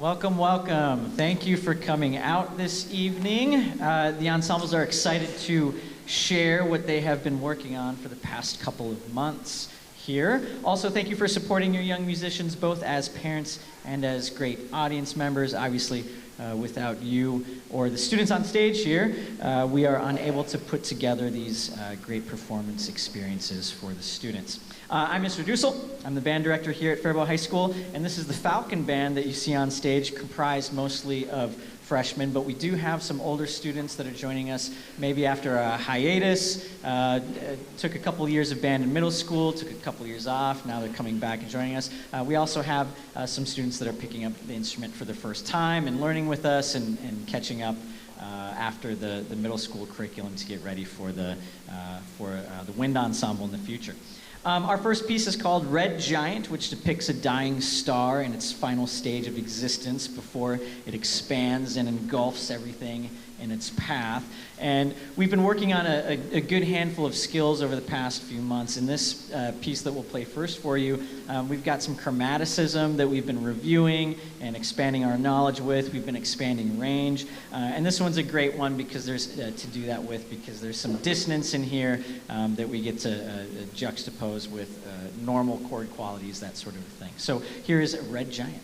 Welcome, welcome. Thank you for coming out this evening. The ensembles are excited to share what they have been working on for the past couple of months here. Also, thank you for supporting your young musicians, both as parents and as great audience members. Obviously, without you or the students on stage here, we are unable to put together these great performance experiences for the students. I'm Mr. Dussel. I'm the band director here at Faribault High School, and this is the Falcon band that you see on stage, comprised mostly of freshmen, but we do have some older students that are joining us maybe after a hiatus. Took a couple years of band in middle school, took a couple years off, now they're coming back and joining us. We also have some students that are picking up the instrument for the first time and learning with us and catching up after the middle school curriculum to get ready for the wind ensemble in the future. Our first piece is called Red Giant, which depicts a dying star in its final stage of existence before it expands and engulfs everything in its path. And we've been working on a good handful of skills over the past few months. In this piece that we'll play first for you, we've got some chromaticism that we've been reviewing and expanding our knowledge with. We've been expanding range. And this one's a great one because there's to do that with, because there's some dissonance in here that we get to juxtapose with normal chord qualities, that sort of thing. So here is Red Giant.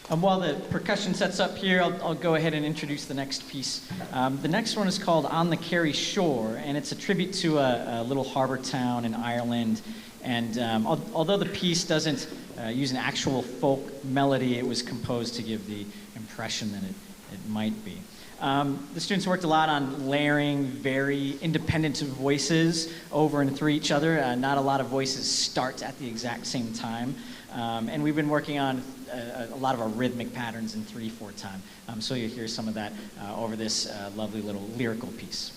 While the percussion sets up here, I'll go ahead and introduce the next piece. The next one is called On the Kerry Shore, and it's a tribute to a little harbor town in Ireland. And although the piece doesn't use an actual folk melody, it was composed to give the impression that it might be. The students worked a lot on layering very independent voices over and through each other. Not a lot of voices start at the exact same time. And we've been working on a lot of our rhythmic patterns in 3/4 time. So you'll hear some of that over this lovely little lyrical piece.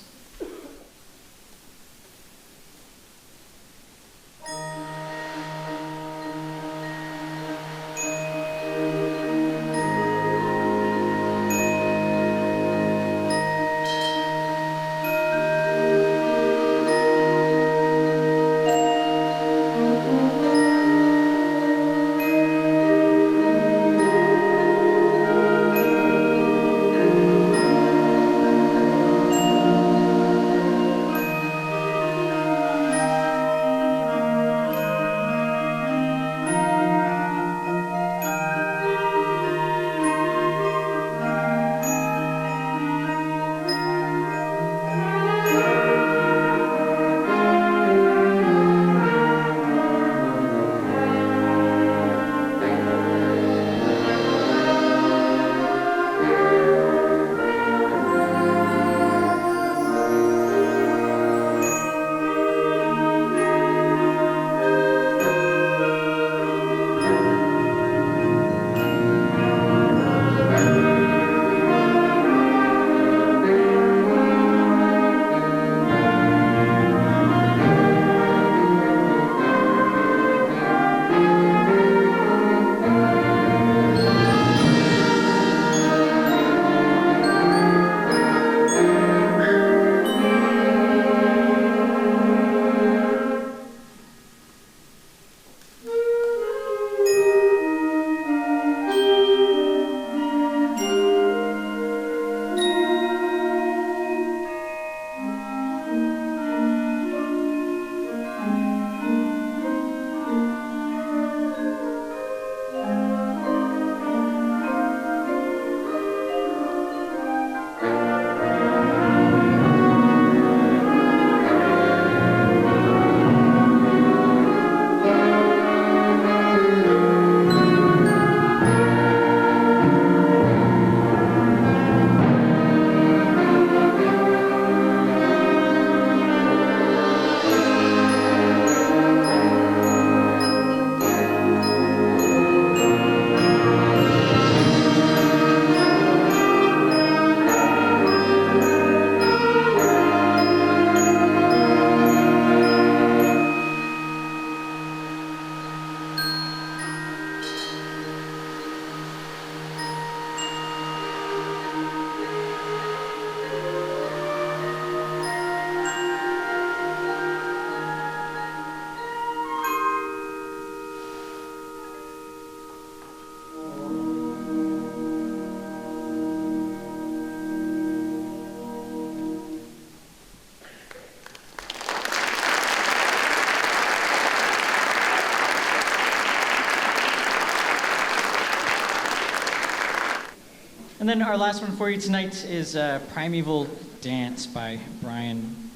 And then our last one for you tonight is Primeval Dance by Brian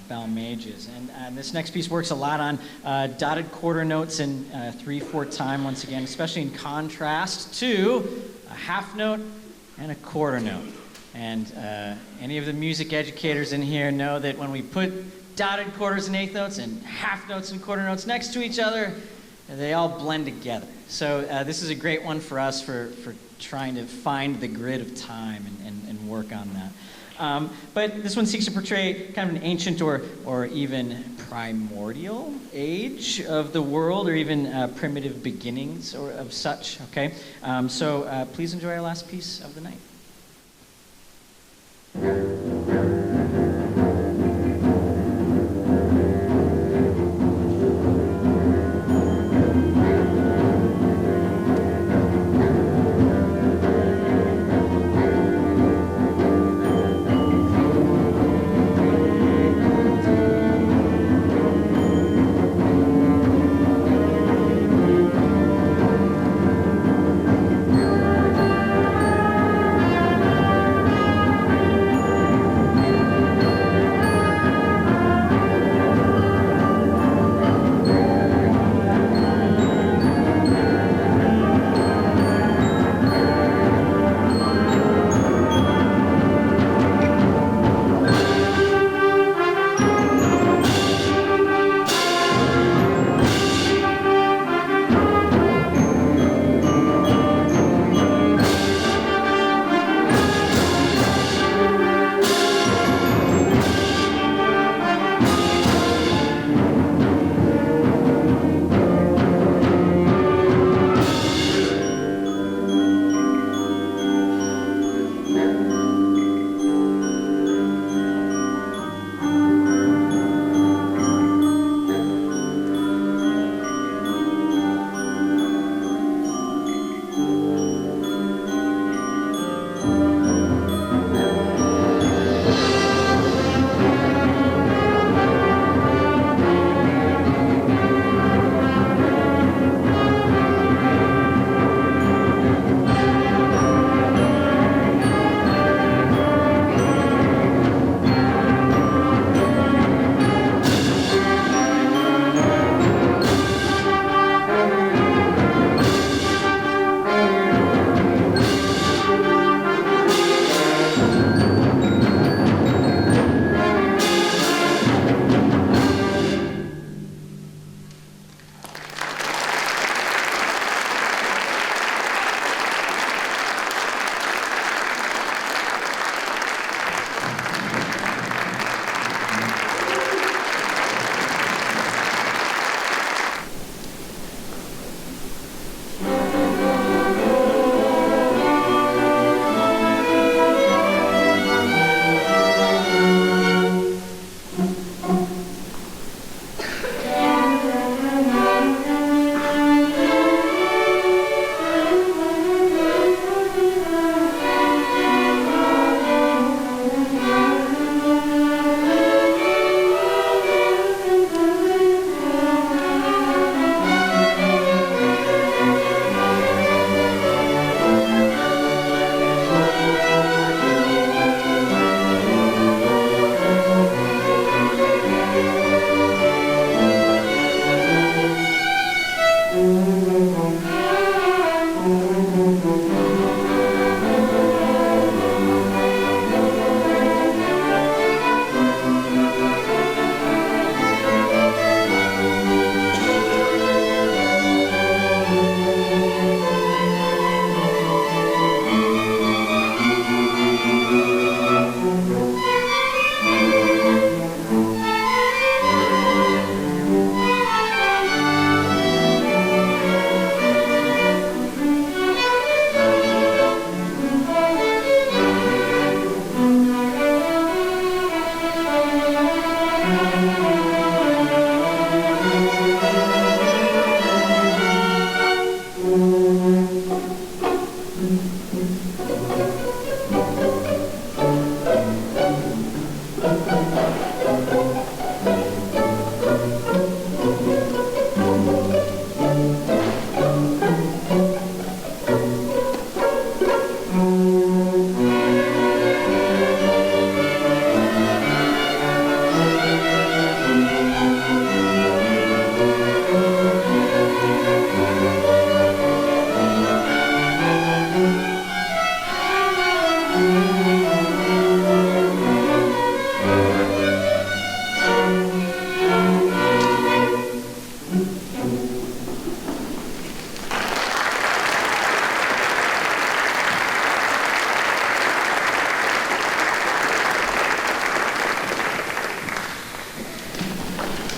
Balmages. And this next piece works a lot on dotted quarter notes in 3/4 time, once again, especially in contrast to a half note and a quarter note. And any of the music educators in here know that when we put dotted quarters and eighth notes and half notes and quarter notes next to each other, they all blend together. So this is a great one for us for trying to find the grid of time and work on that. But this one seeks to portray kind of an ancient or even primordial age of the world, or even primitive beginnings or of such, okay? So please enjoy our last piece of the night.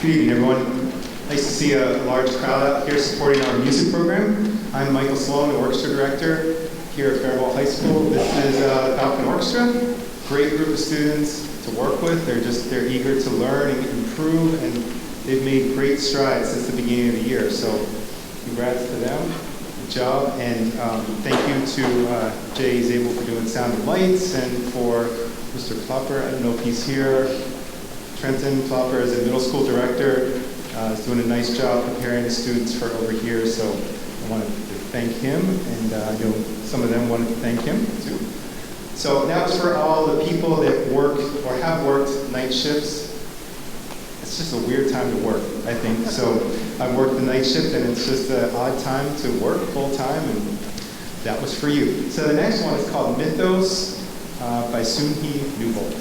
Good evening, everyone. Nice to see a large crowd out here supporting our music program. I'm Michael Sloan, the Orchestra Director here at Faribault High School. This is the Falcon Orchestra. Great group of students to work with. They're eager to learn and improve, and they've made great strides since the beginning of the year. So congrats to them. Good job. And thank you to Jay Zabel for doing sound and lights, and for Mr. Plopper. I don't know if he's here. Trenton Plopper is a middle school director. Is doing a nice job preparing the students for over here. So I wanted to thank him, and I know some of them wanted to thank him too. So that was for all the people that work or have worked night shifts. It's just a weird time to work, I think. So I've worked the night shift, and it's just an odd time to work full time, and that was for you. So the next one is called Mythos by Soon-Hee Newbold.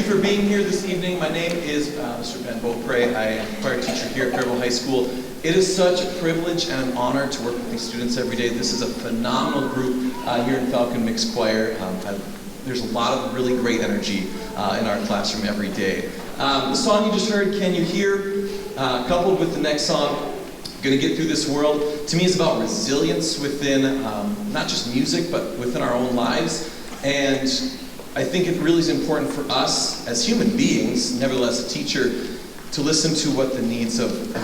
for being here this evening. My name is Mr. Ben Beaupre. I am a choir teacher here at Faribault High School. It is such a privilege and an honor to work with these students every day. This is a phenomenal group here in Falcon Mixed Choir. There's a lot of really great energy in our classroom every day. The song you just heard, Can You Hear, coupled with the next song, Gonna Get Through This World, to me is about resilience within not just music, but within our own lives. And I think it really is important for us as human beings, nevertheless a teacher, to listen to what the needs of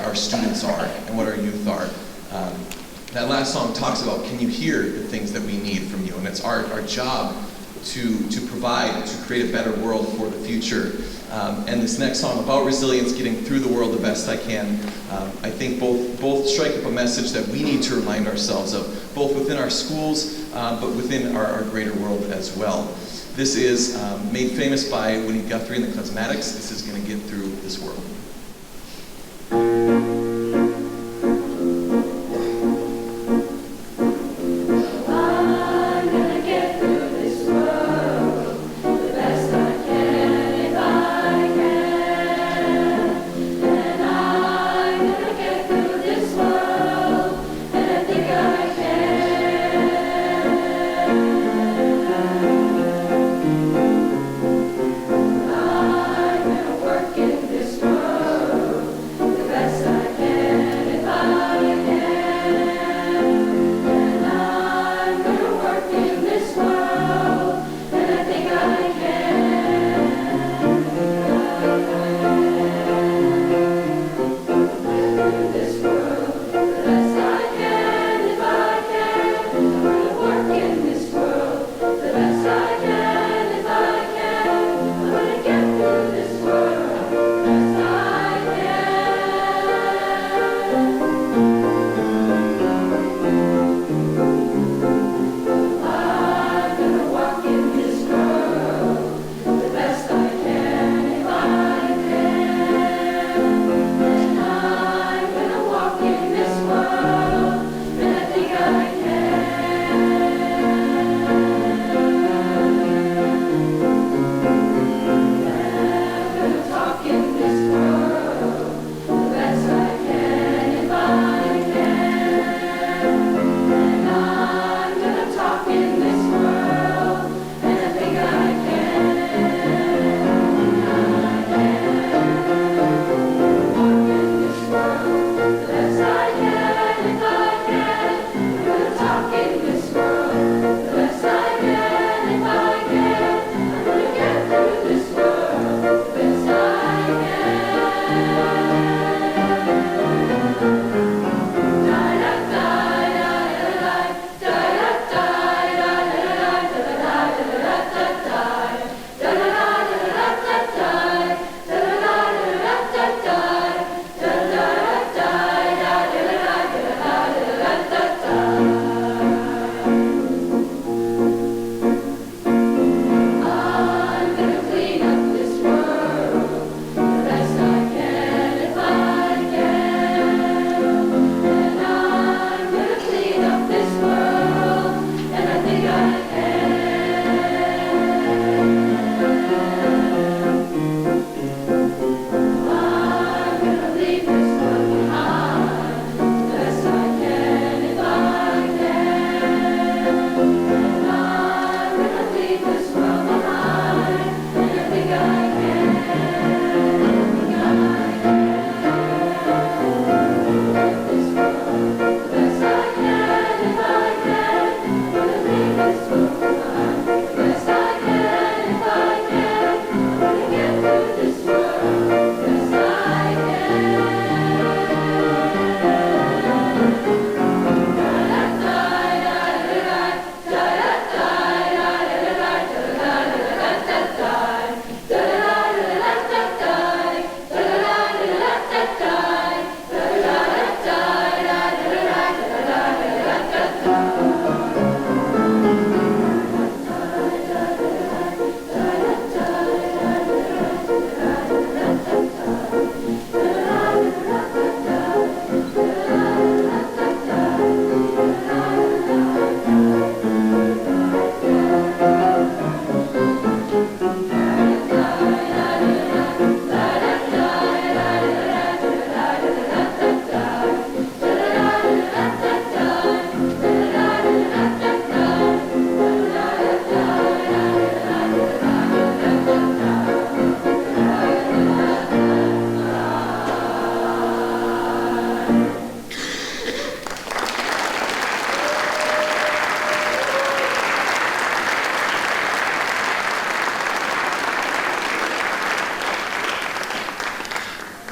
our students are and what our youth are. That last song talks about, can you hear the things that we need from you? And it's our job to provide, to create a better world for the future. And this next song about resilience, getting through the world the best I can, I think both strike up a message that we need to remind ourselves of, both within our schools, but within our greater world as well. This is made famous by Winnie Guthrie and the Cosmatics. This is going to get through this world. Work in this world.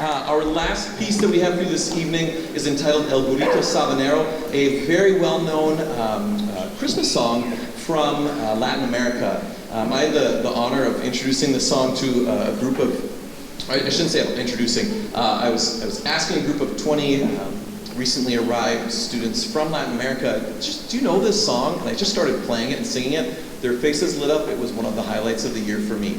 Our last piece that we have for you this evening is entitled El Burrito Sabanero, a very well-known Christmas song from Latin America. I had the honor of introducing the song to a group of, I shouldn't say introducing, I was asking a group of 20 recently arrived students from Latin America, do you know this song? And I just started playing it and singing it. Their faces lit up. It was one of the highlights of the year for me.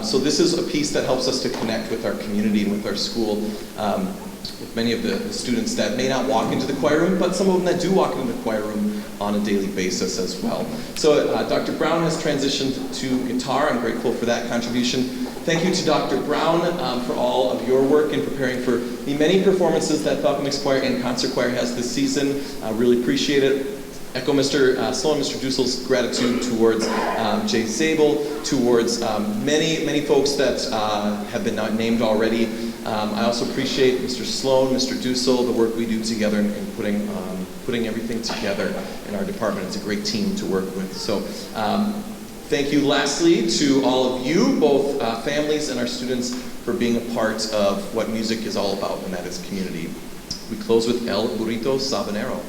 So this is a piece that helps us to connect with our community and with our school, with many of the students that may not walk into the choir room, but some of them that do walk into the choir room on a daily basis as well. So Dr. Brown has transitioned to guitar. I'm grateful for that contribution. Thank you to Dr. Brown for all of your work in preparing for the many performances that Falcon Mixed Choir and Concert Choir has this season. I really appreciate it. Echo Mr. Sloan and Mr. Dussel's gratitude towards Jay Zabel, towards many folks that have been named already. I also appreciate Mr. Sloan, Mr. Dussel, the work we do together in putting everything together in our department. It's a great team to work with. So thank you lastly to all of you, both families and our students, for being a part of what music is all about, and that is community. We close with El Burrito Sabanero.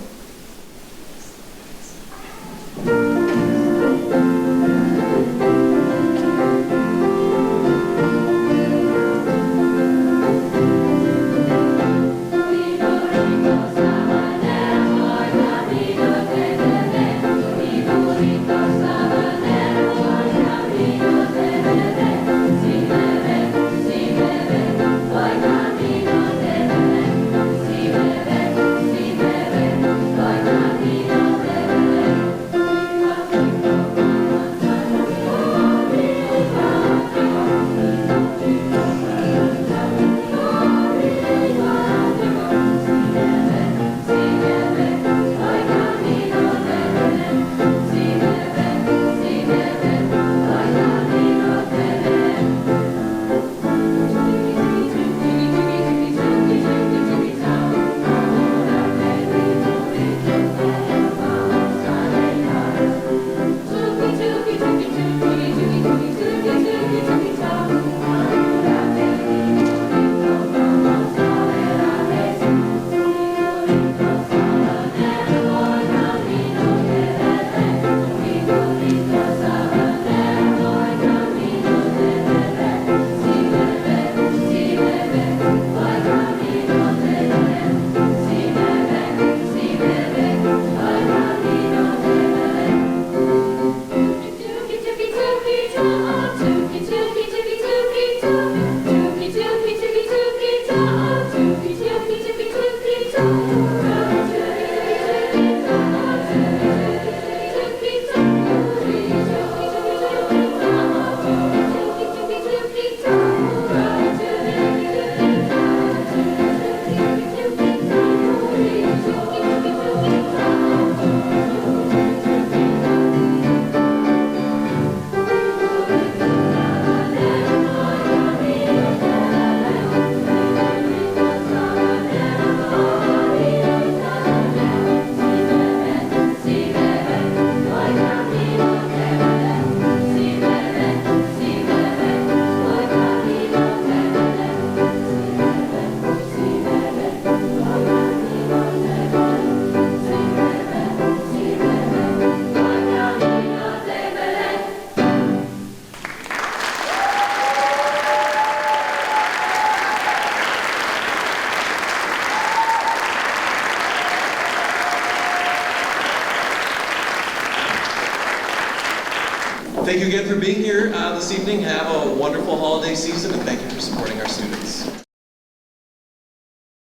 Thank you again for being here this evening. Have a wonderful holiday season, and thank you for supporting our students.